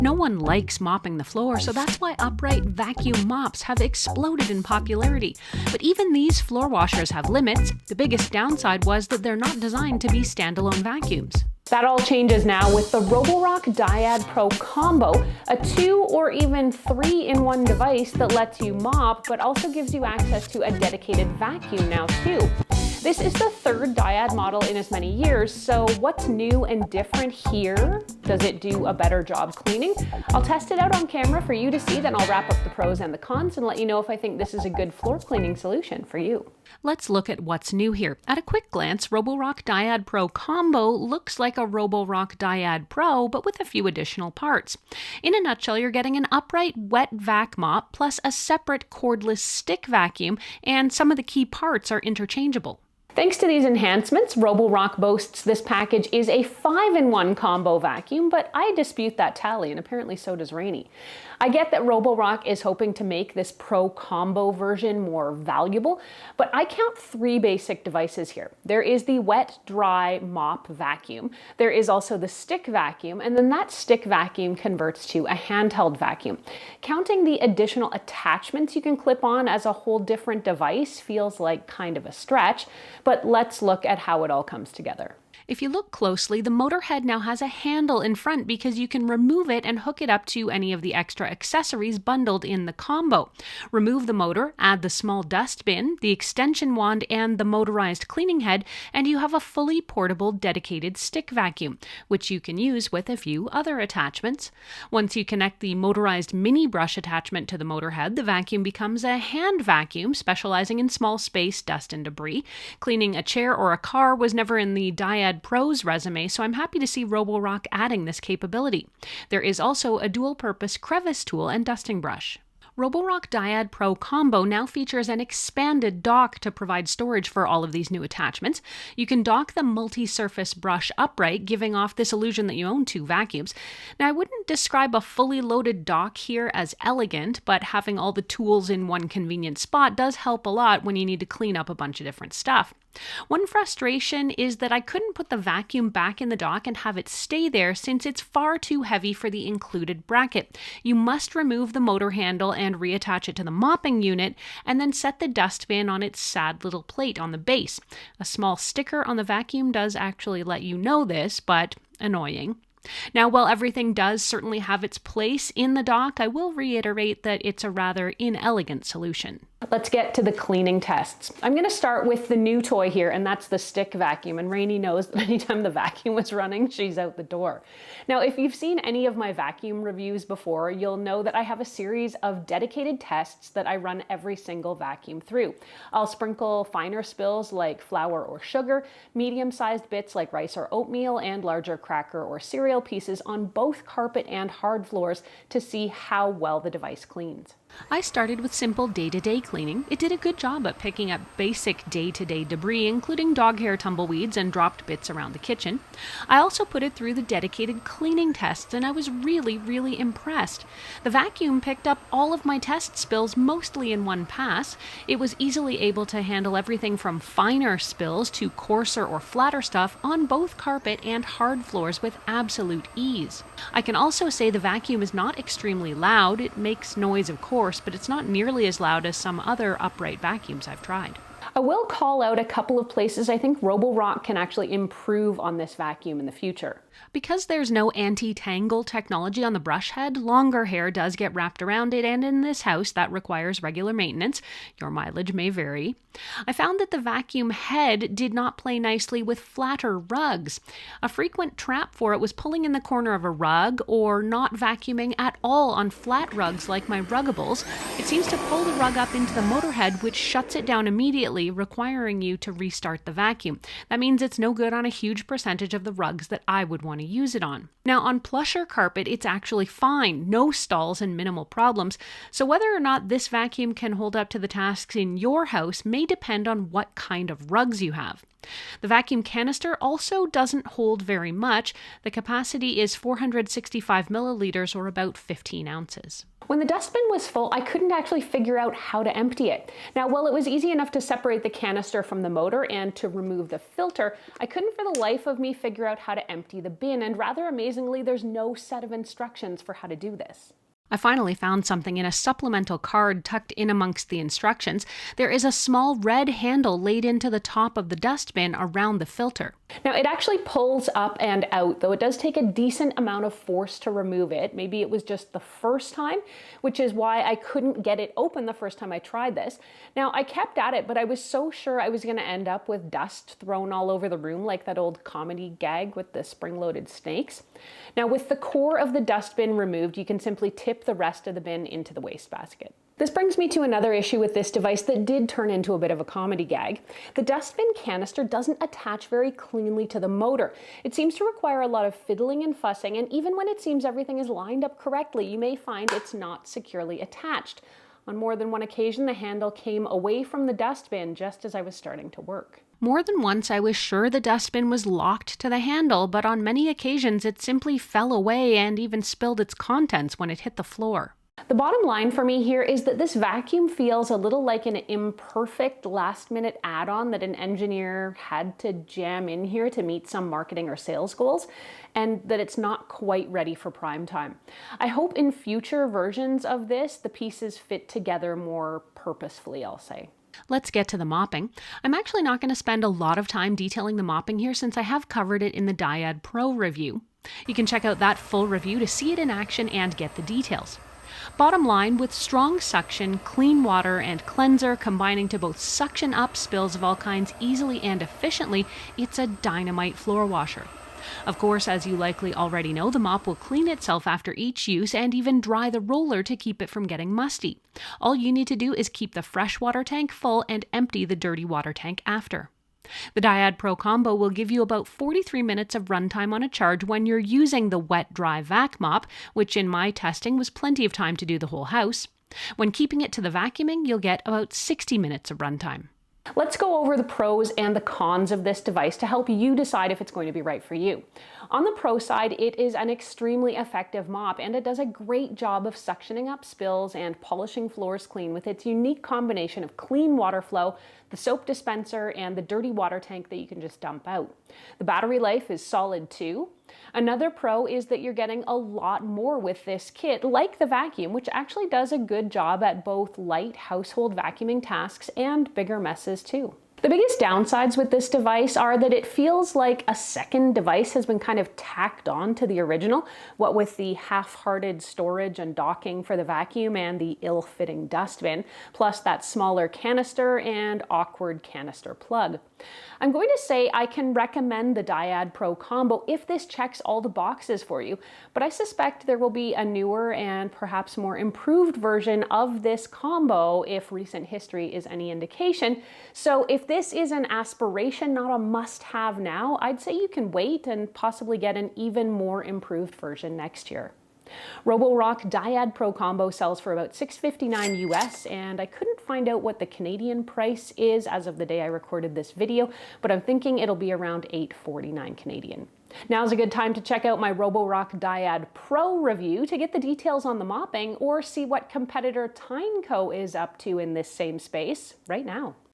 No one likes mopping the floor, so that's why upright vacuum mops have exploded in popularity. But even these floor washers have limits. The biggest downside was that they're not designed to be standalone vacuums. That all changes now with the Roborock Dyad Pro Combo, a 2 or even 3-in-1 device that lets you mop, but also gives you access to a dedicated vacuum now too. This is the third Dyad model in as many years, so what's new and different here? Does it do a better job cleaning? I'll test it out on camera for you to see, then I'll wrap up the pros and the cons and let you know if I think this is a good floor cleaning solution for you. Let's look at what's new here. At a quick glance, Roborock Dyad Pro Combo looks like a Roborock Dyad Pro, but with a few additional parts. In a nutshell, you're getting an upright wet vac mop plus a separate cordless stick vacuum, and some of the key parts are interchangeable. Thanks to these enhancements, Roborock boasts this package is a 5-in-1 combo vacuum, but I dispute that tally, and apparently so does Rainey. I get that Roborock is hoping to make this Pro Combo version more valuable, but I count 3 basic devices here. There is the wet, dry mop vacuum. There is also the stick vacuum, and then that stick vacuum converts to a handheld vacuum. Counting the additional attachments you can clip on as a whole different device feels like kind of a stretch, but let's look at how it all comes together. If you look closely, the motor head now has a handle in front because you can remove it and hook it up to any of the extra accessories bundled in the combo. Remove the motor, add the small dustbin, the extension wand, and the motorized cleaning head, and you have a fully portable dedicated stick vacuum, which you can use with a few other attachments. Once you connect the motorized mini brush attachment to the motor head, the vacuum becomes a hand vacuum specializing in small space dust and debris. Cleaning a chair or a car was never in the Dyad Pro's resume, so I'm happy to see Roborock adding this capability. There is also a dual-purpose crevice tool and dusting brush. Roborock Dyad Pro Combo now features an expanded dock to provide storage for all of these new attachments. You can dock the multi-surface brush upright, giving off this illusion that you own 2 vacuums. Now, I wouldn't describe a fully loaded dock here as elegant, but having all the tools in one convenient spot does help a lot when you need to clean up a bunch of different stuff. One frustration is that I couldn't put the vacuum back in the dock and have it stay there since it's far too heavy for the included bracket. You must remove the motor handle and reattach it to the mopping unit, and then set the dustbin on its sad little plate on the base. A small sticker on the vacuum does actually let you know this, but annoying. Now, while everything does certainly have its place in the dock, I will reiterate that it's a rather inelegant solution. Let's get to the cleaning tests. I'm going to start with the new toy here, and that's the stick vacuum. And Rainey knows that anytime the vacuum is running, she's out the door. Now, if you've seen any of my vacuum reviews before, you'll know that I have a series of dedicated tests that I run every single vacuum through. I'll sprinkle finer spills like flour or sugar, medium-sized bits like rice or oatmeal, and larger cracker or cereal pieces on both carpet and hard floors to see how well the device cleans. I started with simple day-to-day cleaning. It did a good job at picking up basic day-to-day debris, including dog hair tumbleweeds and dropped bits around the kitchen. I also put it through the dedicated cleaning tests, and I was really impressed. The vacuum picked up all of my test spills mostly in one pass. It was easily able to handle everything from finer spills to coarser or flatter stuff on both carpet and hard floors with absolute ease. I can also say the vacuum is not extremely loud. It makes noise, of course, but it's not nearly as loud as some other upright vacuums I've tried. I will call out a couple of places I think Roborock can actually improve on this vacuum in the future. Because there's no anti-tangle technology on the brush head, longer hair does get wrapped around it, and in this house that requires regular maintenance. Your mileage may vary. I found that the vacuum head did not play nicely with flatter rugs. A frequent trap for it was pulling in the corner of a rug or not vacuuming at all on flat rugs like my Ruggables. It seems to pull the rug up into the motor head, which shuts it down immediately, requiring you to restart the vacuum. That means it's no good on a huge percentage of the rugs that I would want to use it on. Now, on plusher carpet, it's actually fine. No stalls and minimal problems. So whether or not this vacuum can hold up to the tasks in your house may depend on what kind of rugs you have. The vacuum canister also doesn't hold very much. The capacity is 465 milliliters, or about 15 ounces. When the dustbin was full, I couldn't actually figure out how to empty it. Now, while it was easy enough to separate the canister from the motor and to remove the filter, I couldn't for the life of me figure out how to empty the bin, and rather amazingly, there's no set of instructions for how to do this. I finally found something in a supplemental card tucked in amongst the instructions. There is a small red handle laid into the top of the dustbin around the filter. Now, it actually pulls up and out, though it does take a decent amount of force to remove it. Maybe it was just the first time, which is why I couldn't get it open the first time I tried this. Now, I kept at it, but I was so sure I was going to end up with dust thrown all over the room like that old comedy gag with the spring-loaded snakes. Now, with the core of the dustbin removed, you can simply tip the rest of the bin into the wastebasket. This brings me to another issue with this device that did turn into a bit of a comedy gag. The dustbin canister doesn't attach very cleanly to the motor. It seems to require a lot of fiddling and fussing, and even when it seems everything is lined up correctly, you may find it's not securely attached. On more than one occasion, the handle came away from the dustbin just as I was starting to work. More than once, I was sure the dustbin was locked to the handle, but on many occasions it simply fell away and even spilled its contents when it hit the floor. The bottom line for me here is that this vacuum feels a little like an imperfect last-minute add-on that an engineer had to jam in here to meet some marketing or sales goals, and that it's not quite ready for prime time. I hope in future versions of this, the pieces fit together more purposefully, I'll say. Let's get to the mopping. I'm actually not going to spend a lot of time detailing the mopping here since I have covered it in the Dyad Pro review. You can check out that full review to see it in action and get the details. Bottom line, with strong suction, clean water, and cleanser combining to both suction up spills of all kinds easily and efficiently, it's a dynamite floor washer. Of course, as you likely already know, the mop will clean itself after each use and even dry the roller to keep it from getting musty. All you need to do is keep the fresh water tank full and empty the dirty water tank after. The Dyad Pro Combo will give you about 43 minutes of runtime on a charge when you're using the wet-dry vac mop, which in my testing was plenty of time to do the whole house. When keeping it to the vacuuming, you'll get about 60 minutes of runtime. Let's go over the pros and the cons of this device to help you decide if it's going to be right for you. On the pro side, it is an extremely effective mop, and it does a great job of suctioning up spills and polishing floors clean with its unique combination of clean water flow, the soap dispenser, and the dirty water tank that you can just dump out. The battery life is solid too. Another pro is that you're getting a lot more with this kit, like the vacuum, which actually does a good job at both light household vacuuming tasks and bigger messes too. The biggest downsides with this device are that it feels like a second device has been kind of tacked on to the original, what with the half-hearted storage and docking for the vacuum and the ill-fitting dustbin, plus that smaller canister and awkward canister plug. I'm going to say I can recommend the Dyad Pro Combo if this checks all the boxes for you, but I suspect there will be a newer and perhaps more improved version of this combo if recent history is any indication. So if this is an aspiration, not a must-have now, I'd say you can wait and possibly get an even more improved version next year. Roborock Dyad Pro Combo sells for about $659 US, and I couldn't find out what the Canadian price is as of the day I recorded this video, but I'm thinking it'll be around $849 Canadian. Now's a good time to check out my Roborock Dyad Pro review to get the details on the mopping or see what competitor Tyneco is up to in this same space right now.